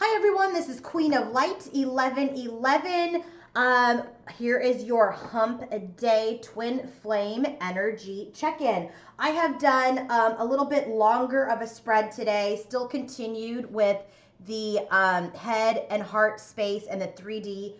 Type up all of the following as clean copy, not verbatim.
Hi everyone, this is Queen of Light 1111. Here is your Hump Day Twin Flame Energy Check-in. I have done a little bit longer of a spread today, still continued with the head and heart space and the 3D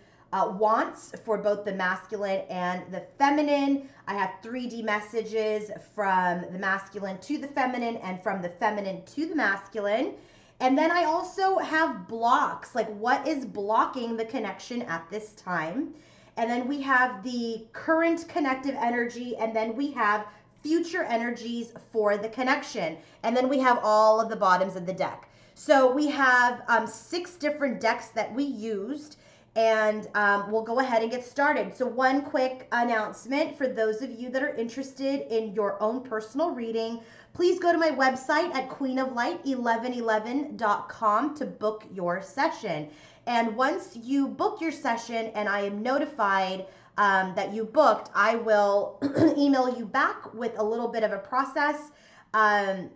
wants for both the masculine and the feminine. I have 3D messages from the masculine to the feminine and from the feminine to the masculine. And then I also have blocks, like what is blocking the connection at this time. And then we have the current connective energy, and then we have future energies for the connection. And then we have all of the bottoms of the deck. So we have 6 different decks that we used, and we'll go ahead and get started. So one quick announcement for those of you that are interested in your own personal reading, please go to my website at queenoflight1111.com to book your session. And once you book your session and I am notified that you booked, I will email you back with a little bit of a process, and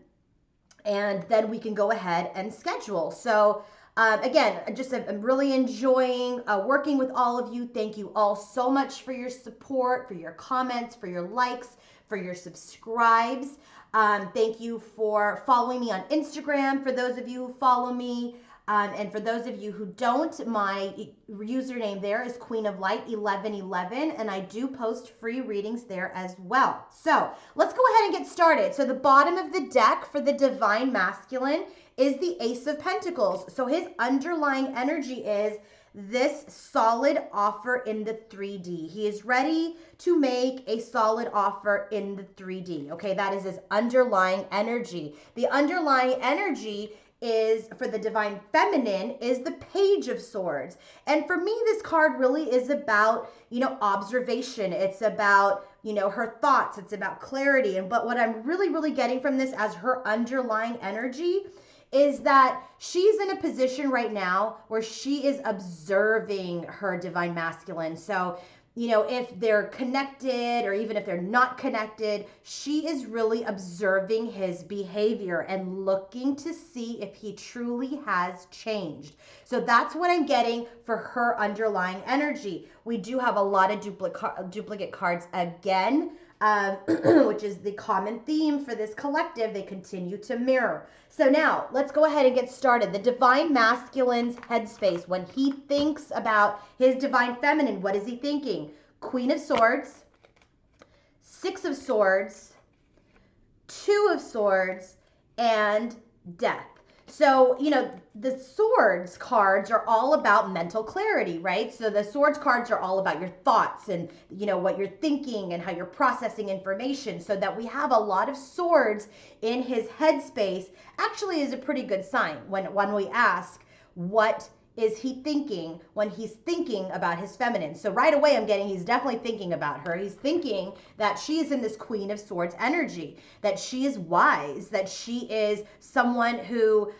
then we can go ahead and schedule. So again, I'm really enjoying working with all of you. Thank you all so much for your support, for your comments, for your likes, for your subscribes. Thank you for following me on Instagram, for those of you who follow me. And for those of you who don't, my username there is Queen of Light 1111, and I do post free readings there as well. So let's go ahead and get started. So the bottom of the deck for the Divine Masculine is the Ace of Pentacles. So his underlying energy is this solid offer in the 3D. He is ready to make a solid offer in the 3D. Okay, that is his underlying energy. The underlying energy is for the Divine Feminine is the Page of Swords. And for me, this card really is about, observation. It's about, her thoughts. It's about clarity. But what I'm really getting from this as her underlying energy is that she's in a position right now where she is observing her Divine Masculine. So, if they're connected or even if they're not connected, she is really observing his behavior and looking to see if he truly has changed. So that's what I'm getting for her underlying energy. We do have a lot of duplicate cards again, which is the common theme for this collective. They continue to mirror. So now let's go ahead and get started. The Divine Masculine's headspace, when he thinks about his Divine Feminine, what is he thinking? Queen of Swords, 6 of Swords, 2 of Swords, and Death. So, the Swords cards are all about mental clarity, right? So the Swords cards are all about your thoughts and, what you're thinking and how you're processing information. So that we have a lot of swords in his headspace actually is a pretty good sign when we ask, what is he thinking when he's thinking about his feminine? So right away I'm getting he's definitely thinking about her. He's thinking that she is in this Queen of Swords energy, that she is wise, that she is someone who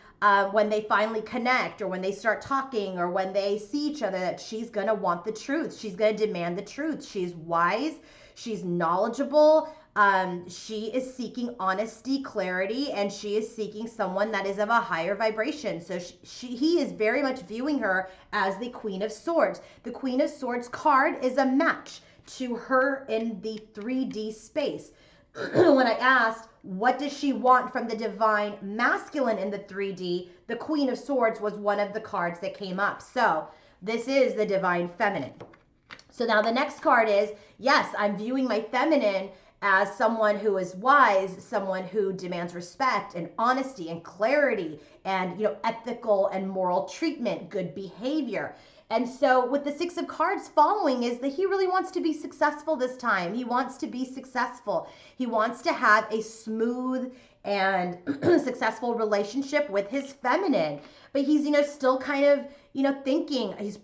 when they finally connect or when they start talking or when they see each other, that she's going to want the truth. She's going to demand the truth. She's wise. She's knowledgeable. She is seeking honesty, clarity, and she is seeking someone that is of a higher vibration. So he is very much viewing her as the Queen of Swords. The Queen of Swords card is a match to her in the 3D space. When I asked, what does she want from the Divine Masculine in the 3D? The Queen of Swords was one of the cards that came up. So this is the Divine Feminine. So now the next card is, yes, I'm viewing my feminine as someone who is wise, someone who demands respect and honesty and clarity and, ethical and moral treatment, good behavior. And so with the 6 of cards following is that he really wants to be successful this time. He wants to be successful. He wants to have a smooth and successful relationship with his feminine. But he's, still kind of, thinking, he's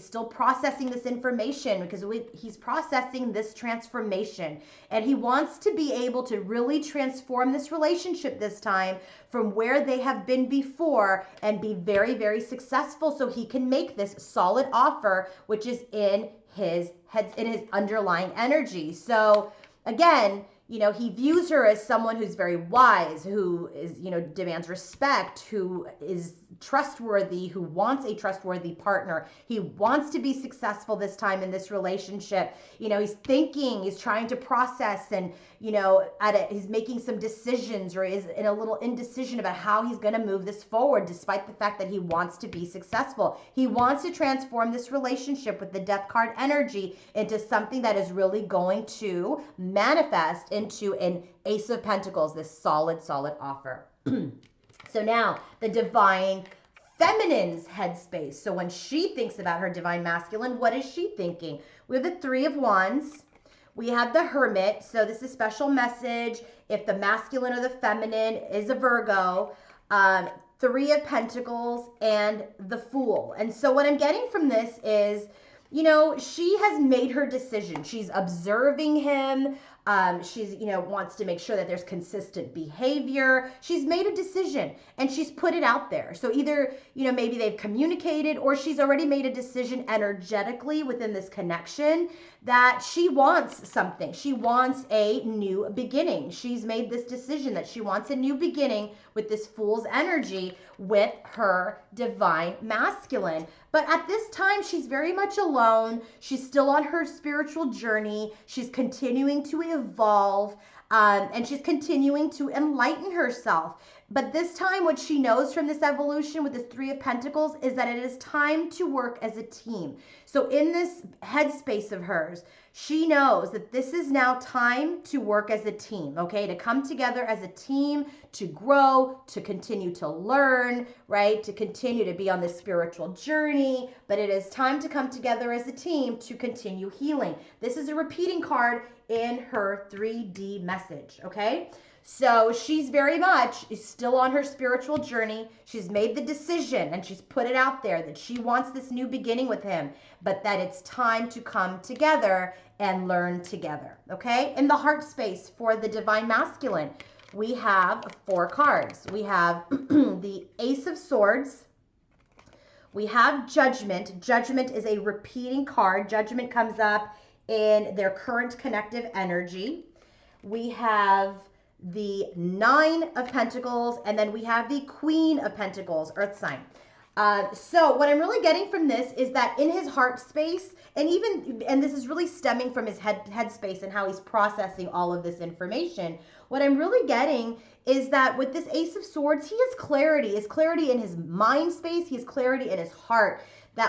still processing this information because he's processing this transformation. And he wants to be able to really transform this relationship this time from where they have been before and be very, very successful so he can make this solid offer, which is in his underlying energy. So again, you know, he views her as someone who's very wise, who is, you know, demands respect, who is trustworthy, who wants a trustworthy partner. He wants to be successful this time in this relationship. You know, he's thinking, he's trying to process, and, you know, he's making some decisions, or is in a little indecision about how he's going to move this forward, despite the fact that he wants to be successful. He wants to transform this relationship with the Death card energy into something that is really going to manifest into an Ace of Pentacles, this solid offer. So now the Divine Feminine's headspace. So when she thinks about her Divine Masculine, what is she thinking? We have the Three of Wands. We have the Hermit. So this is a special message if the masculine or the feminine is a Virgo. Three of Pentacles and the Fool. And so what I'm getting from this is, you know, she has made her decision. She's observing him. She's, you know, wants to make sure that there's consistent behavior. She's made a decision and she's put it out there. So either, you know, maybe they've communicated, or she's already made a decision energetically within this connection that she wants something. She wants a new beginning. She's made this decision that she wants a new beginning with this Fool's energy with her Divine Masculine. But at this time, she's very much alone. She's still on her spiritual journey. She's continuing to evolve, and she's continuing to enlighten herself. But this time, what she knows from this evolution with this Three of Pentacles is that it is time to work as a team. So in this headspace of hers, she knows that this is now time to work as a team, okay? To come together as a team, to grow, to continue to learn, right? To continue to be on this spiritual journey. But it is time to come together as a team to continue healing. This is a repeating card in her 3D message, okay? So she's very much is still on her spiritual journey. She's made the decision and she's put it out there that she wants this new beginning with him, but that it's time to come together and learn together, okay? In the heart space for the Divine Masculine, we have 4 cards. We have the Ace of Swords. We have Judgment. Judgment is a repeating card. Judgment comes up in their current connective energy. We have the Nine of Pentacles, and then we have the Queen of Pentacles, Earth sign. So what I'm really getting from this is that in his heart space, and this is really stemming from his head space and how he's processing all of this information, what I'm really getting is that with this Ace of Swords, he has clarity. He has clarity in his mind space. He has clarity in his heart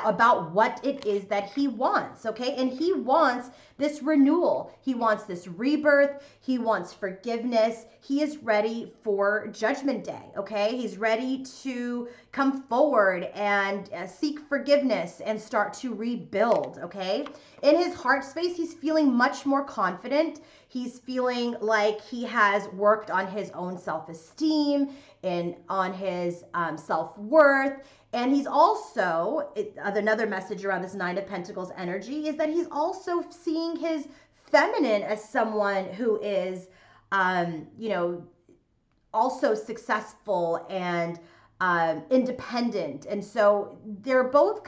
about what it is that he wants, okay? And he wants this renewal. He wants this rebirth. He wants forgiveness. He is ready for Judgment Day, okay? He's ready to come forward and seek forgiveness and start to rebuild, okay? In his heart space, he's feeling much more confident. He's feeling like he has worked on his own self-esteem and on his self-worth. And he's also, another message around this Nine of Pentacles energy is that he's also seeing his feminine as someone who is, you know, also successful and independent. And so they're both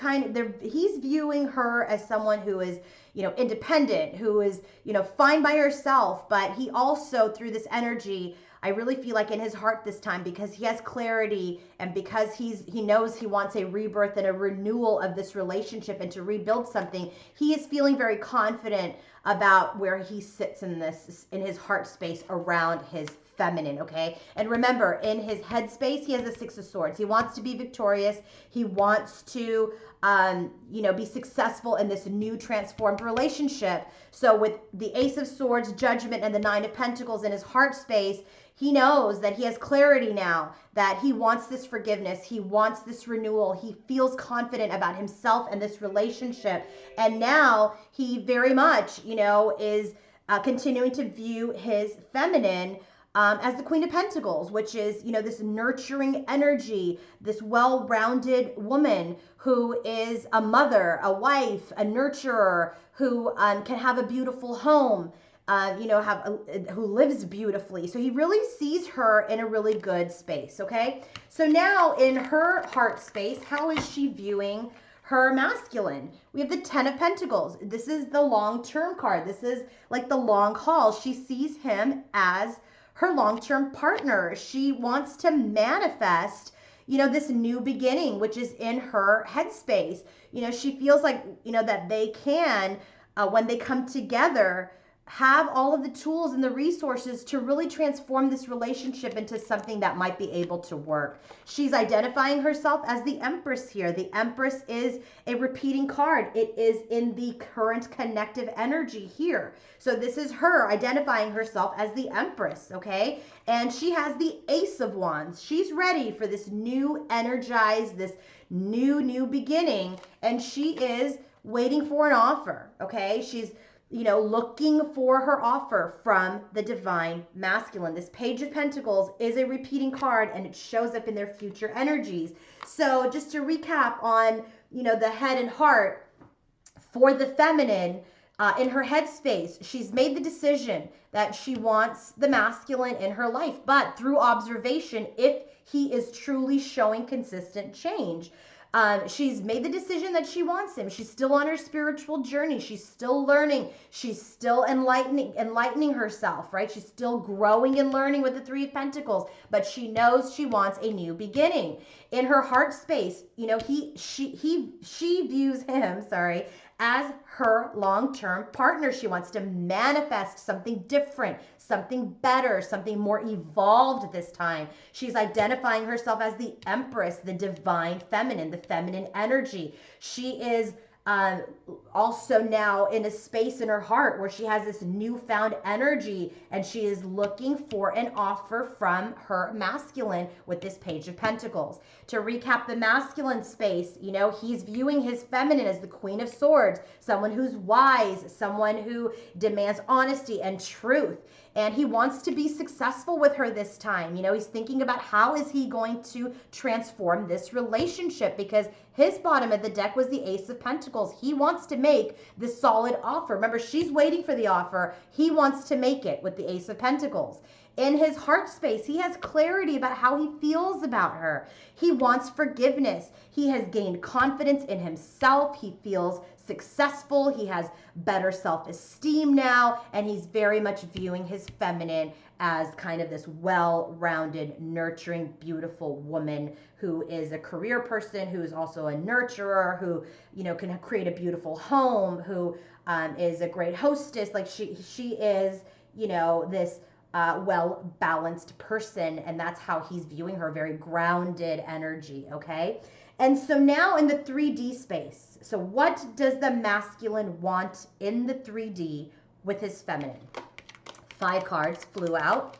he's viewing her as someone who is, you know, independent, who is, you know, fine by herself. But he also, through this energy, I really feel like in his heart this time, because he has clarity and because he knows he wants a rebirth and a renewal of this relationship and to rebuild something, he is feeling very confident about where he sits in his heart space around his feminine, okay? And remember, in his head space, he has the Six of Swords. He wants to be victorious. He wants to, you know, be successful in this new transformed relationship. So with the Ace of Swords, Judgment, and the Nine of Pentacles in his heart space, he knows that he has clarity now, that he wants this forgiveness. He wants this renewal. He feels confident about himself and this relationship. And now he very much, you know, is continuing to view his feminine as the Queen of Pentacles, which is, you know, this nurturing energy, this well-rounded woman who is a mother, a wife, a nurturer, who can have a beautiful home, you know, who lives beautifully. So he really sees her in a really good space, okay? So now in her heart space, how is she viewing her masculine. We have the 10 of Pentacles. This is the long-term card. This is like the long haul. She sees him as her long-term partner. She wants to manifest, you know, this new beginning, which is in her headspace. You know, she feels like, you know, that they can, when they come together, have all of the tools and the resources to really transform this relationship into something that might be able to work. She's identifying herself as the Empress here. The Empress is a repeating card. It is in the current connective energy here. So this is her identifying herself as the Empress, okay? And she has the Ace of Wands. She's ready for this new energized, this new beginning, and she is waiting for an offer, okay? She's, you know, looking for her offer from the divine masculine. This Page of Pentacles is a repeating card, and it shows up in their future energies. So just to recap on, you know, the head and heart for the feminine, in her headspace, she's made the decision that she wants the masculine in her life, but through observation, if he is truly showing consistent change. She's made the decision that she wants him. She's still on her spiritual journey. She's still learning. She's still enlightening herself, right? She's still growing and learning with the Three of Pentacles, but she knows she wants a new beginning. In her heart space, you know, she views him, as her long-term partner. She wants to manifest something different, something better, something more evolved this time. She's identifying herself as the Empress, the divine feminine, the feminine energy. She is also now in a space in her heart where she has this newfound energy, and she is looking for an offer from her masculine with this Page of Pentacles. To recap the masculine space, you know, he's viewing his feminine as the Queen of Swords, someone who's wise, someone who demands honesty and truth. And he wants to be successful with her this time. You know, he's thinking about how is he going to transform this relationship, because his bottom of the deck was the Ace of Pentacles. He wants to make the solid offer. Remember, she's waiting for the offer. He wants to make it with the Ace of Pentacles. In his heart space, he has clarity about how he feels about her. He wants forgiveness. He has gained confidence in himself. He feels successful. He has better self-esteem now, and he's very much viewing his feminine as kind of this well-rounded, nurturing, beautiful woman who is a career person, who is also a nurturer, who, you know, can create a beautiful home, who is a great hostess. Like she is, you know, this well-balanced person, and that's how he's viewing her, very grounded energy, okay? And so now in the 3D space, so what does the masculine want in the 3D with his feminine? 5 cards flew out.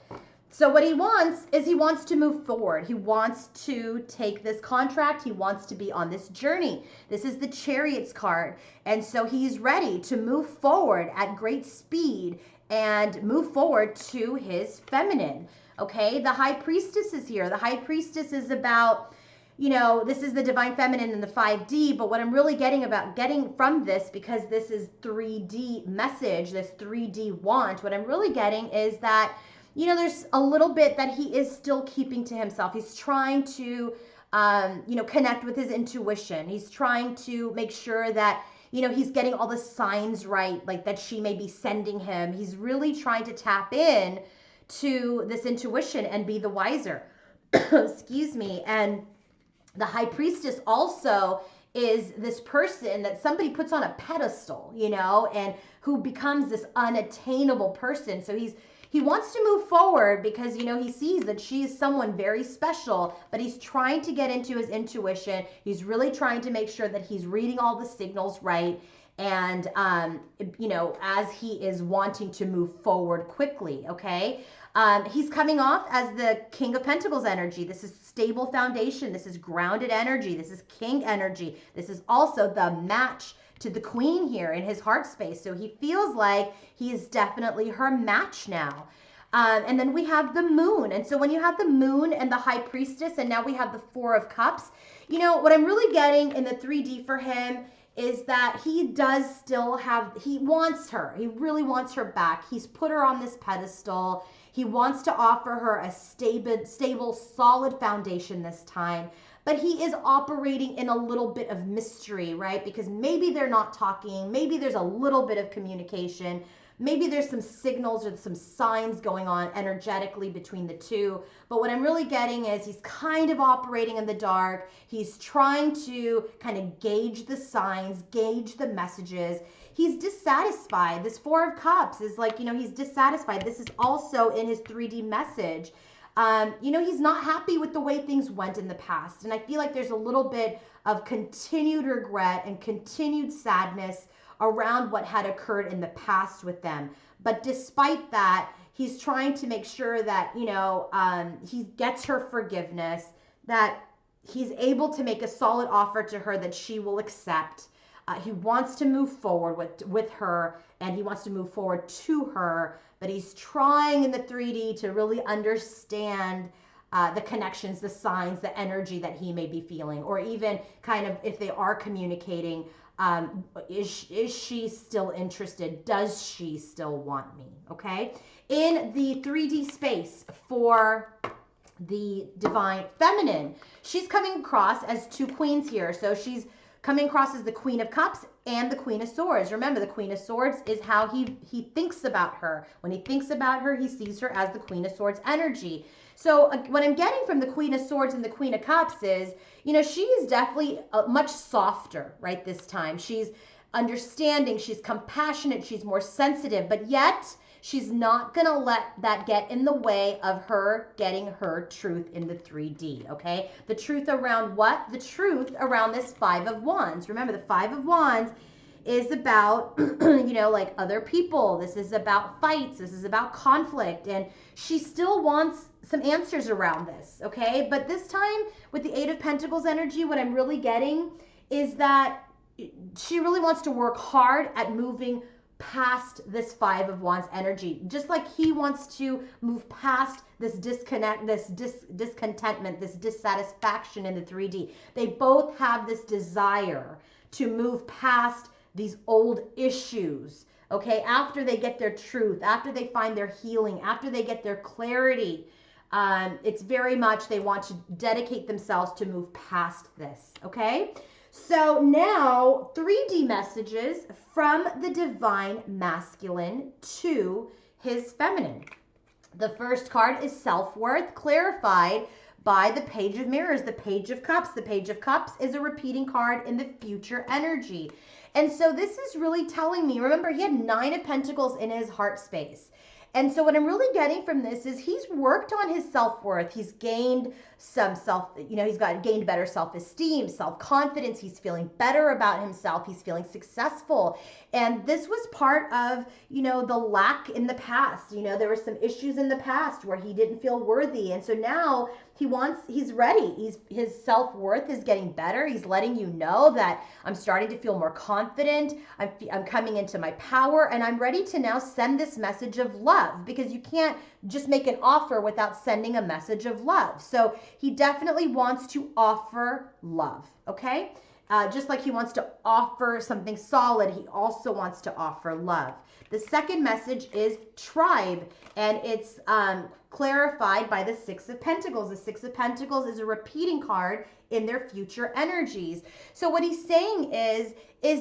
So what he wants is he wants to move forward. He wants to take this contract. He wants to be on this journey. This is the Chariots card. And so he's ready to move forward at great speed and move forward to his feminine. Okay, the High Priestess is here. The High Priestess is about, you know, this is the divine feminine in the 5D, but what I'm really getting from this, because this is 3D message, this 3D want, what I'm really getting is that, you know, there's a little bit that he is still keeping to himself. He's trying to, you know, connect with his intuition. He's trying to make sure that, you know, he's getting all the signs right, like that she may be sending him. He's really trying to tap in to this intuition and be the wiser. Excuse me. And the High Priestess also is this person that somebody puts on a pedestal, you know, and who becomes this unattainable person. So he wants to move forward because, you know, he sees that she is someone very special, but he's trying to get into his intuition. He's really trying to make sure that he's reading all the signals right. And, you know, as he is wanting to move forward quickly, okay? He's coming off as the King of Pentacles energy. This is stable foundation. This is grounded energy. This is king energy. This is also the match to the Queen here in his heart space. So he feels like he is definitely her match now. And then we have the Moon. And so when you have the Moon and the High Priestess, and now we have the Four of Cups, you know, what I'm really getting in the 3D for him is that he does still have, he wants her. He really wants her back. He's put her on this pedestal. He wants to offer her a stable, solid foundation this time. but he is operating in a little bit of mystery, right? Because maybe they're not talking, maybe there's a little bit of communication, maybe there's some signals or some signs going on energetically between the two. But what I'm really getting is he's kind of operating in the dark. He's trying to kind of gauge the signs, gauge the messages. He's dissatisfied. This Four of Cups is like, he's dissatisfied. This is also in his 3D message. He's not happy with the way things went in the past. And I feel like there's a little bit of continued regret and continued sadness around what had occurred in the past with them. But despite that, he's trying to make sure that, he gets her forgiveness, that he's able to make a solid offer to her that she will accept. He wants to move forward with her, and he wants to move forward to her, but he's trying in the 3D to really understand the connections, the signs, the energy that he may be feeling, or even kind of if they are communicating, is she still interested? Does she still want me? Okay. In the 3D space for the divine feminine, she's coming across as two queens here. So she's coming across as the Queen of Cups and the Queen of Swords. Remember, the Queen of Swords is how he thinks about her. When he thinks about her, he sees her as the Queen of Swords energy. So what I'm getting from the Queen of Swords and the Queen of Cups is, she is definitely much softer, right, this time. She's understanding, she's compassionate, she's more sensitive, but yet she's not going to let that get in the way of her getting her truth in the 3D, okay? The truth around what? The truth around this Five of Wands. Remember, the Five of Wands is about, like other people. This is about fights. This is about conflict. And she still wants some answers around this, okay? But this time with the Eight of Pentacles energy, what I'm really getting is that she really wants to work hard at moving past this Five of Wands energy, just like he wants to move past this disconnect, this discontentment, this dissatisfaction in the 3D. They both have this desire to move past these old issues, okay? After they get their truth, after they find their healing, after they get their clarity, it's very much they want to dedicate themselves to move past this, okay? So now 3D messages from the divine masculine to his feminine. The first card is self-worth, clarified by the Page of Mirrors, the Page of Cups. The Page of Cups is a repeating card in the future energy. And so this is really telling me, remember, he had Nine of Pentacles in his heart space. And so what I'm really getting from this is he's worked on his self-worth. He's gained some gained better self-esteem, self-confidence. He's feeling better about himself. He's feeling successful. And this was part of, the lack in the past. There were some issues in the past where he didn't feel worthy. And so now he's ready. His self-worth is getting better. He's letting you know that I'm starting to feel more confident. I'm coming into my power, and I'm ready to now send this message of love, because you can't just make an offer without sending a message of love. So he definitely wants to offer love, okay? Just like he wants to offer something solid, he also wants to offer love. The second message is tribe, and it's clarified by the Six of Pentacles. The Six of Pentacles is a repeating card in their future energies. So what he's saying is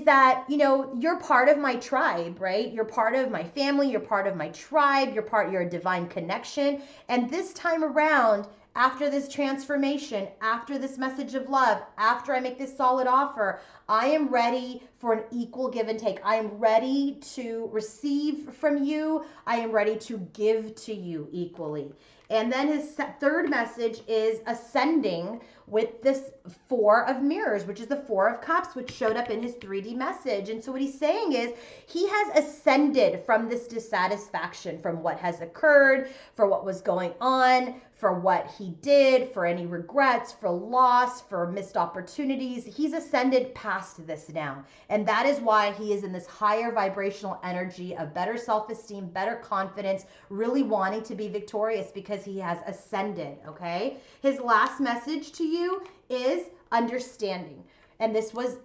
that, you're part of my tribe, right? You're part of my family, you're part of my tribe, you're a divine connection. And this time around, after this transformation, after this message of love, after I make this solid offer, I am ready for an equal give and take. I am ready to receive from you. I am ready to give to you equally. And then his third message is ascending with this Four of Mirrors, which is the Four of Cups, which showed up in his 3D message. And so what he's saying is he has ascended from this dissatisfaction, from what has occurred, for what was going on, for what he did, for any regrets, for loss, for missed opportunities. He's ascended past this now. And that is why he is in this higher vibrational energy of better self-esteem, better confidence, really wanting to be victorious because he has ascended, okay? His last message to you is understanding. And this was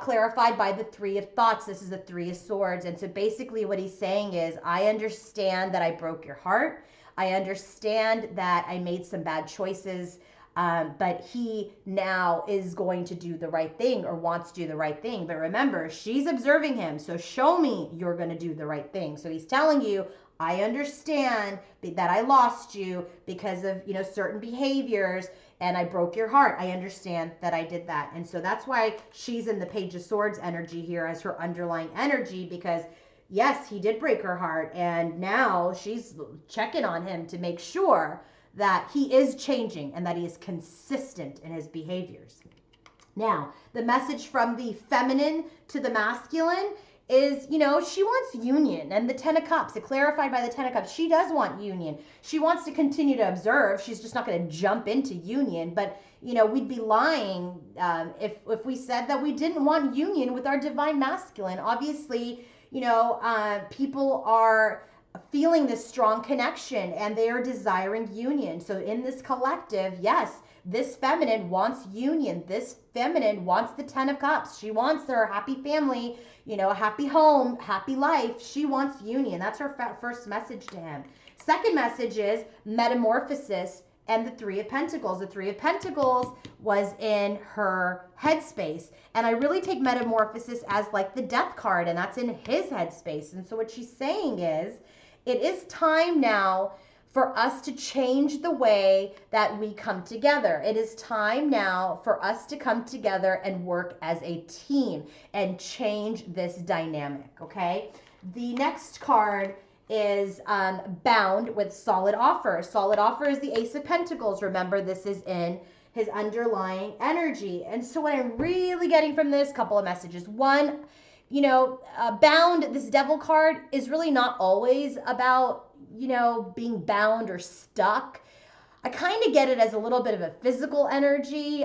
clarified by the Three of Thoughts. This is the Three of Swords. And so basically what he's saying is, I understand that I broke your heart. I understand that I made some bad choices. But he now is going to do the right thing or wants to do the right thing. But remember, she's observing him. So show me you're going to do the right thing. So he's telling you, I understand that I lost you because of, certain behaviors and I broke your heart. I understand that I did that. And so that's why she's in the Page of Swords energy here as her underlying energy, because yes, he did break her heart. And now she's checking on him to make sure that he is changing and that he is consistent in his behaviors. Now, the message from the feminine to the masculine is, she wants union. And the Ten of Cups, it clarified by the Ten of Cups, she does want union. She wants to continue to observe. She's just not going to jump into union. But, we'd be lying if we said that we didn't want union with our divine masculine. Obviously, people are feeling this strong connection and they are desiring union. So in this collective, yes, this feminine wants union. This feminine wants the Ten of Cups. She wants her happy family, a happy home, happy life. She wants union. That's her first message to him. Second message is metamorphosis and the Three of Pentacles. The Three of Pentacles was in her headspace. And I really take metamorphosis as like the Death card, and that's in his headspace. And so what she's saying is, it is time now for us to change the way that we come together. It is time now for us to come together and work as a team and change this dynamic, okay? The next card is bound with solid offer. Solid offer is the Ace of Pentacles. Remember, this is in his underlying energy. And so what I'm really getting from this, couple of messages. One, bound, this Devil card is really not always about, being bound or stuck. I kind of get it as a little bit of a physical energy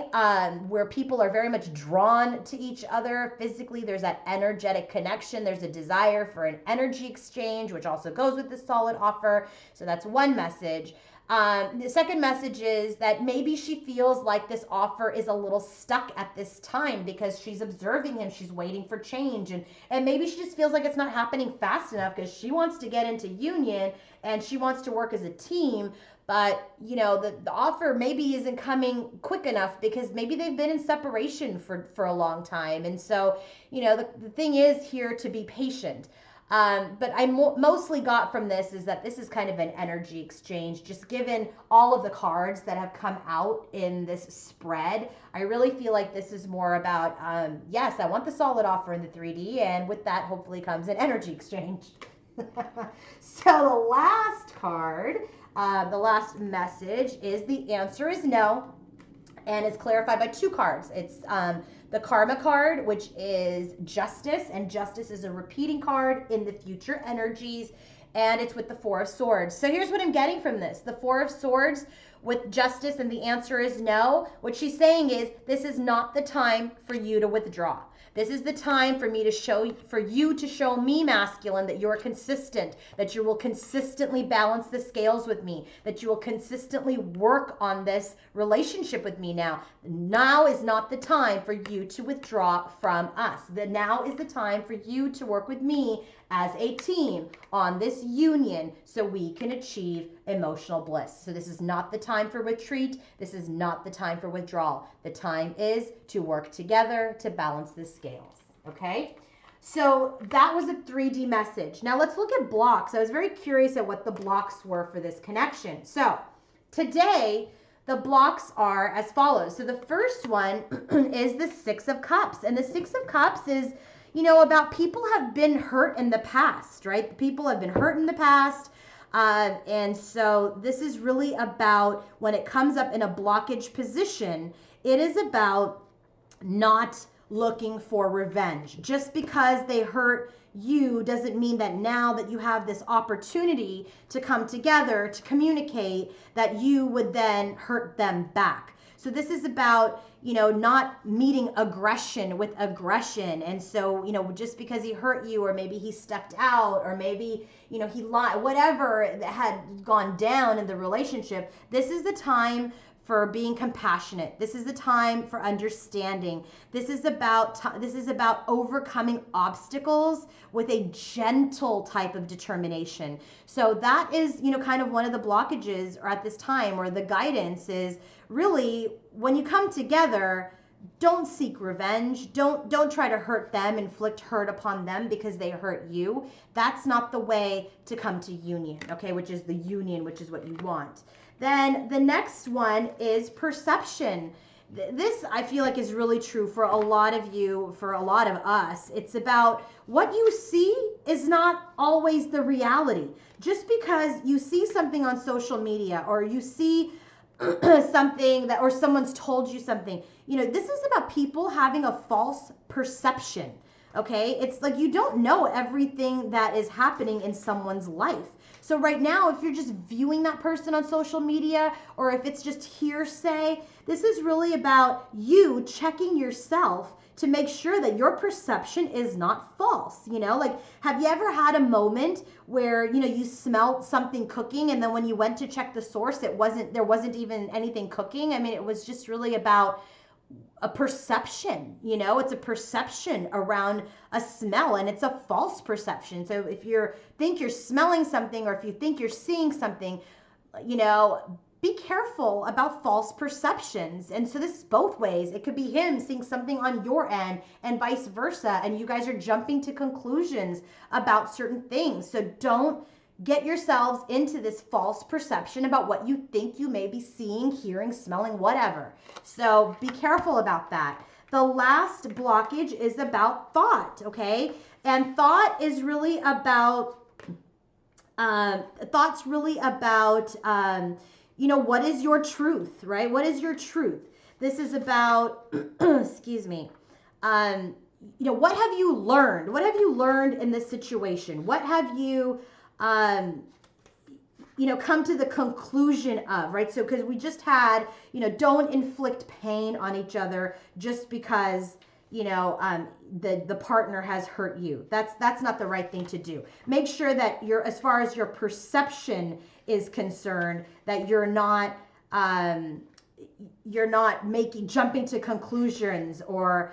where people are very much drawn to each other physically. There's that energetic connection. There's a desire for an energy exchange, which also goes with the solid offer. So that's one message. The second message is that maybe she feels like this offer is a little stuck at this time because she's observing him. She's waiting for change. And maybe she just feels like it's not happening fast enough because she wants to get into union and she wants to work as a team. But, the offer maybe isn't coming quick enough because maybe they've been in separation for a long time. And so, the thing is here to be patient. But I mostly got from this is that this is kind of an energy exchange, just given all of the cards that have come out in this spread. I really feel like this is more about, yes, I want the solid offer in the 3D, and with that hopefully comes an energy exchange. So the last card, the last message is the answer is no, and it's clarified by two cards. It's the Karma card, which is Justice, and Justice is a repeating card in the future energies, and it's with the Four of Swords. So here's what I'm getting from this. The Four of Swords with Justice, and the answer is no. What she's saying is, this is not the time for you to withdraw. This is the time for you to show me, masculine, that you're consistent, that you will consistently balance the scales with me, that you will consistently work on this relationship with me now. Now is not the time for you to withdraw from us. Now is the time for you to work with me as a team on this union so we can achieve emotional bliss. So this is not the time for retreat. This is not the time for withdrawal. The time is to work together to balance the scales. Okay? So that was a 3D message. Now let's look at blocks. I was very curious at what the blocks were for this connection. So today, the blocks are as follows. So the first one is the Six of Cups. And the Six of Cups is, about people have been hurt in the past, right? People have been hurt in the past. And so this is really about when it comes up in a blockage position, it is about not looking for revenge. Just because they hurt you doesn't mean that now that you have this opportunity to come together, to communicate, that you would then hurt them back. So this is about, not meeting aggression with aggression. And so, just because he hurt you, or maybe he stepped out, or maybe, he lied, whatever had gone down in the relationship, this is the time for being compassionate. This is the time for understanding. This is about overcoming obstacles with a gentle type of determination. So that is, kind of one of the blockages or at this time, or the guidance is really when you come together, don't seek revenge. Don't try to hurt them, inflict hurt upon them because they hurt you. That's not the way to come to union, okay? Which is the union, which is what you want. Then the next one is perception. This I feel like is really true for a lot of you, for a lot of us. It's about what you see is not always the reality. Just because you see something on social media or you see something that, or someone's told you something, this is about people having a false perception. Okay, it's like you don't know everything that is happening in someone's life. So right now, if you're just viewing that person on social media, or if it's just hearsay, this is really about you checking yourself to make sure that your perception is not false. Like, have you ever had a moment where, you smelled something cooking and then when you went to check the source, there wasn't even anything cooking? I mean, it was just really about a perception, it's a perception around a smell, and it's a false perception. So if you think you're smelling something, or if you think you're seeing something, be careful about false perceptions. And so this is both ways. It could be him seeing something on your end and vice versa, and you guys are jumping to conclusions about certain things. So don't get yourselves into this false perception about what you think you may be seeing, hearing, smelling, whatever. So be careful about that. The last blockage is about thought, okay? And thought is really about, what is your truth, right? What is your truth? This is about, excuse me, what have you learned? What have you learned in this situation? What have you, come to the conclusion of, right? So, because we just had, don't inflict pain on each other just because, the partner has hurt you. That's not the right thing to do. Make sure that as far as your perception is concerned, that you're not jumping to conclusions or,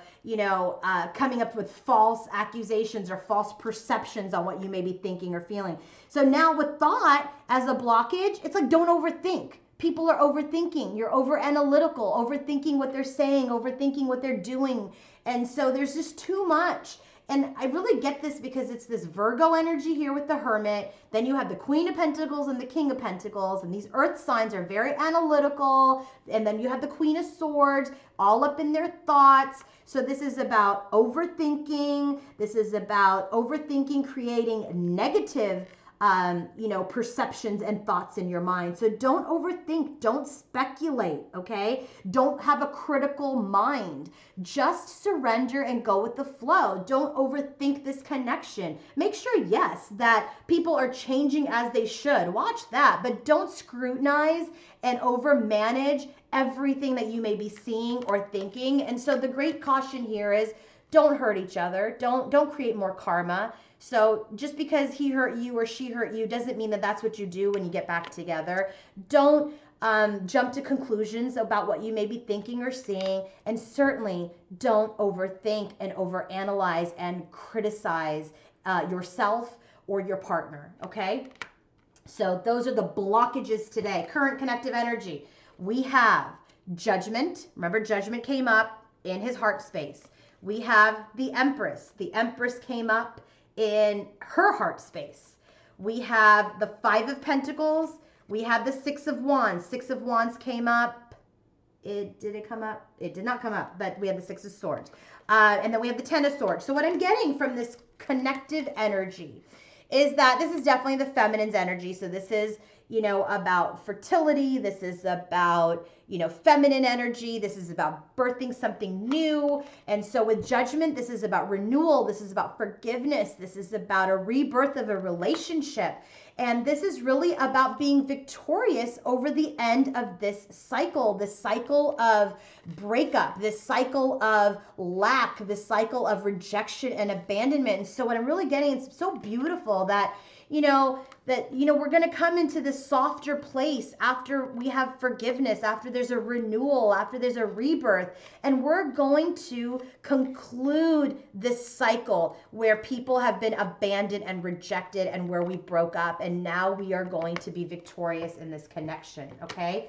coming up with false accusations or false perceptions on what you may be thinking or feeling. So now with thought as a blockage, it's like, don't overthink. People are overthinking. You're over analytical, overthinking what they're saying, overthinking what they're doing. And so there's just too much. And I really get this because it's this Virgo energy here with the Hermit. Then you have the Queen of Pentacles and the King of Pentacles. And these Earth signs are very analytical. And then you have the Queen of Swords all up in their thoughts. So this is about overthinking. This is about overthinking, creating negative perceptions and thoughts in your mind. So don't overthink, don't speculate, okay? Don't have a critical mind. Just surrender and go with the flow. Don't overthink this connection. Make sure, yes, that people are changing as they should. Watch that, but don't scrutinize and overmanage everything that you may be seeing or thinking. And so the great caution here is don't hurt each other. Don't create more karma. So just because he hurt you or she hurt you doesn't mean that that's what you do when you get back together. Don't jump to conclusions about what you may be thinking or seeing, and certainly don't overthink and overanalyze and criticize yourself or your partner, okay? So those are the blockages today. Current connective energy. We have Judgment. Remember, Judgment came up in his heart space. We have the Empress. The Empress came up in her heart space. We have the Five of Pentacles. We have the Six of Wands. Six of Wands came up. Did it come up? It did not come up, but we have the Six of Swords. And then we have the Ten of Swords. So what I'm getting from this connective energy is that this is definitely the feminine's energy. So this is, about fertility. This is about, feminine energy. This is about birthing something new. And so with Judgment, this is about renewal. This is about forgiveness. This is about a rebirth of a relationship. And this is really about being victorious over the end of this cycle of breakup, this cycle of lack, this cycle of rejection and abandonment. And so what I'm really getting, it's so beautiful that, we're going to come into this softer place after we have forgiveness, after there's a renewal, after there's a rebirth. And we're going to conclude this cycle where people have been abandoned and rejected and where we broke up. And now we are going to be victorious in this connection, okay?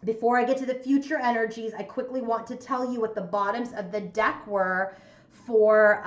Before I get to the future energies, I quickly want to tell you what the bottoms of the deck were for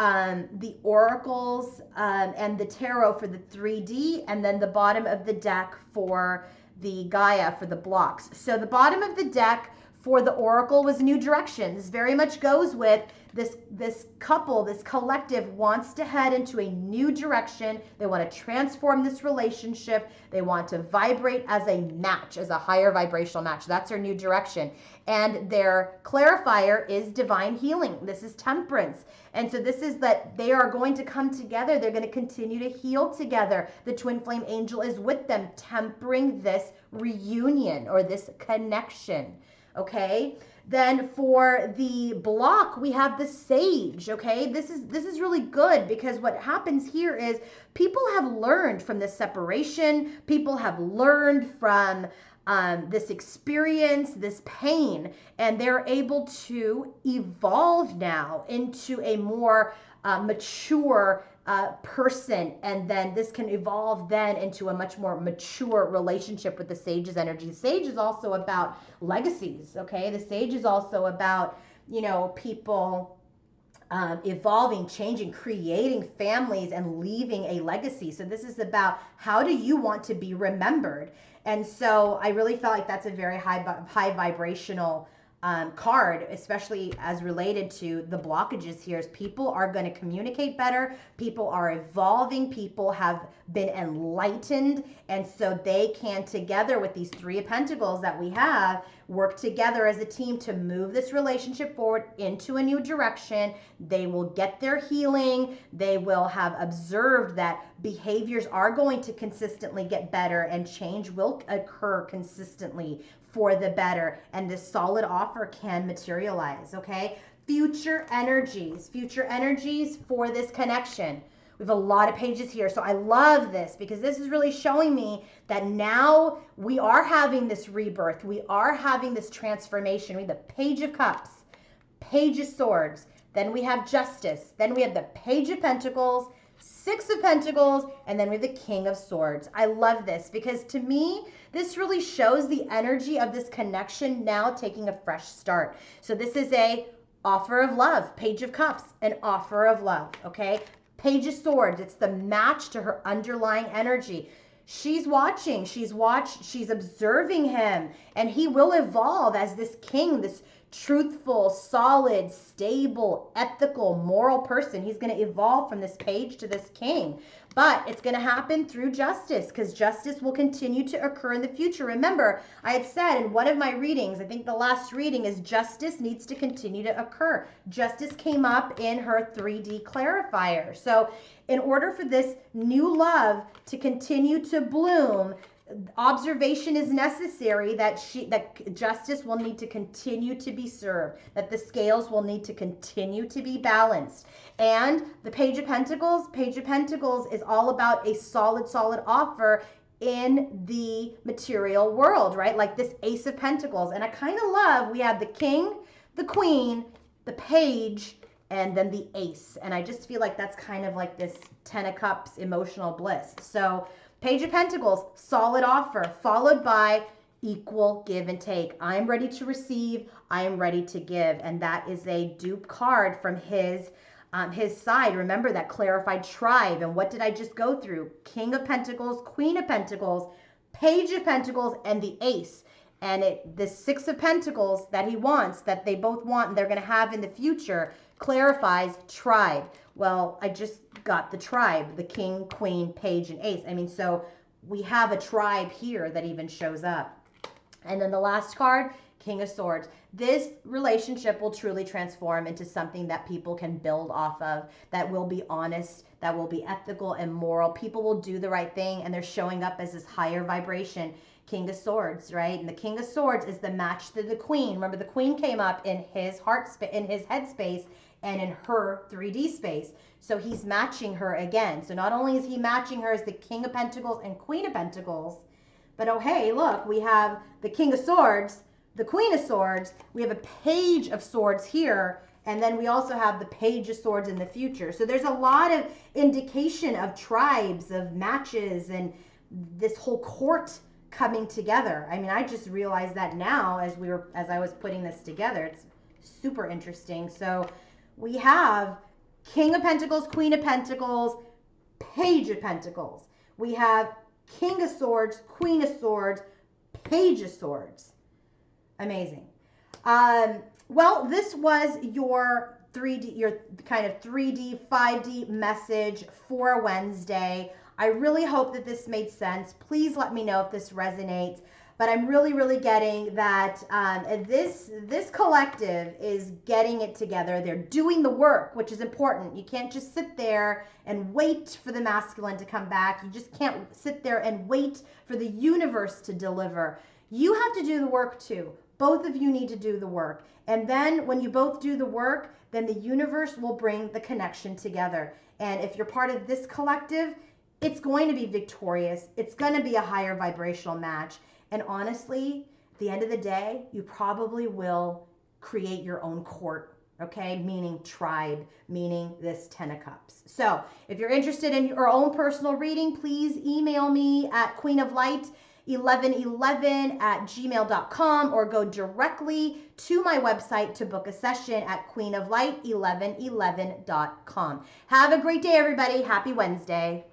the oracles and the tarot for the 3D, and then the bottom of the deck for the Gaia for the blocks. So the bottom of the deck for the oracle was new direction. This very much goes with this couple, this collective wants to head into a new direction. They want to transform this relationship. They want to vibrate as a match, as a higher vibrational match. That's their new direction. And their clarifier is divine healing. This is temperance. And so this is that they are going to come together. They're going to continue to heal together. The twin flame angel is with them, tempering this reunion or this connection. Okay? Then for the block, we have the sage, okay? This is really good because what happens here is people have learned from this separation. People have learned from this experience, this pain, and they're able to evolve now into a more mature person, and then this can evolve then into a much more mature relationship with the sage's energy. The sage is also about legacies, okay? The sage is also about, you know, people evolving, changing, creating families and leaving a legacy. So this is about how do you want to be remembered? And so I really felt like that's a very high vibrational card, especially as related to the blockages here, is people are going to communicate better. People are evolving. People have been enlightened. And so they can, together with these 3 of Pentacles that we have, work together as a team to move this relationship forward into a new direction. They will get their healing. They will have observed that behaviors are going to consistently get better and change will occur consistently for the better, and this solid offer can materialize, okay? Future energies for this connection. We have a lot of pages here, so I love this because this is really showing me that now we are having this rebirth. We are having this transformation. We have the Page of Cups, Page of Swords, then we have Justice, then we have the Page of Pentacles, 6 of Pentacles, and then we have the King of Swords. I love this because to me, this really shows the energy of this connection now taking a fresh start. So this is a offer of love, Page of Cups, an offer of love, okay? Page of Swords, it's the match to her underlying energy. She's watching, she's observing him, and he will evolve as this king, this truthful, solid, stable, ethical, moral person. He's going to evolve from this page to this king. But it's going to happen through justice, because justice will continue to occur in the future. Remember, I had said in one of my readings, I think the last reading, is justice needs to continue to occur. Justice came up in her 3D clarifier. So in order for this new love to continue to bloom, observation is necessary that justice will need to continue to be served, that the scales will need to continue to be balanced. And the Page of Pentacles is all about a solid offer in the material world, right? Like this Ace of Pentacles. And I kind of love, we have the King, the Queen, the Page, and then the Ace. And I just feel like that's kind of like this 10 of Cups emotional bliss. So Page of Pentacles, solid offer, followed by equal give and take. I'm ready to receive, I am ready to give. And that is a dupe card from his side. Remember that clarified tribe. And what did I just go through? King of Pentacles, Queen of Pentacles, Page of Pentacles, and the Ace. And the 6 of Pentacles that he wants, that they both want and they're going to have in the future, clarifies tribe. Well, I just got the tribe, the King, Queen, Page, and Ace. I mean, so we have a tribe here that even shows up. And then the last card, King of Swords. This relationship will truly transform into something that people can build off of, that will be honest, that will be ethical and moral. People will do the right thing, and they're showing up as this higher vibration. King of Swords, right? And the King of Swords is the match to the Queen. Remember, the Queen came up in his in his headspace and in her 3D space. So he's matching her again. So not only is he matching her as the King of Pentacles and Queen of Pentacles, But oh, hey, look, we have the King of Swords, the Queen of Swords, we have a Page of Swords here, and then we also have the Page of Swords in the future. So there's a lot of indication of tribes, of matches, and this whole court coming together. I mean, I just realized that now as I was putting this together. It's super interesting. So we have King of Pentacles, Queen of Pentacles, Page of Pentacles. We have King of Swords, Queen of Swords, Page of Swords. Amazing. Well, this was your 3D, your kind of 3D, 5D message for Wednesday. I really hope that this made sense. Please let me know if this resonates. But I'm really, really getting that this collective is getting it together. They're doing the work, which is important. You can't just sit there and wait for the masculine to come back. You just can't sit there and wait for the universe to deliver. You have to do the work too. Both of you need to do the work. And then when you both do the work, then the universe will bring the connection together. And if you're part of this collective, it's going to be victorious. It's going to be a higher vibrational match. And honestly, at the end of the day, you probably will create your own court, okay? Meaning tribe, meaning this 10 of Cups. So if you're interested in your own personal reading, please email me at queenoflight1111@gmail.com or go directly to my website to book a session at queenoflight1111.com. Have a great day, everybody. Happy Wednesday.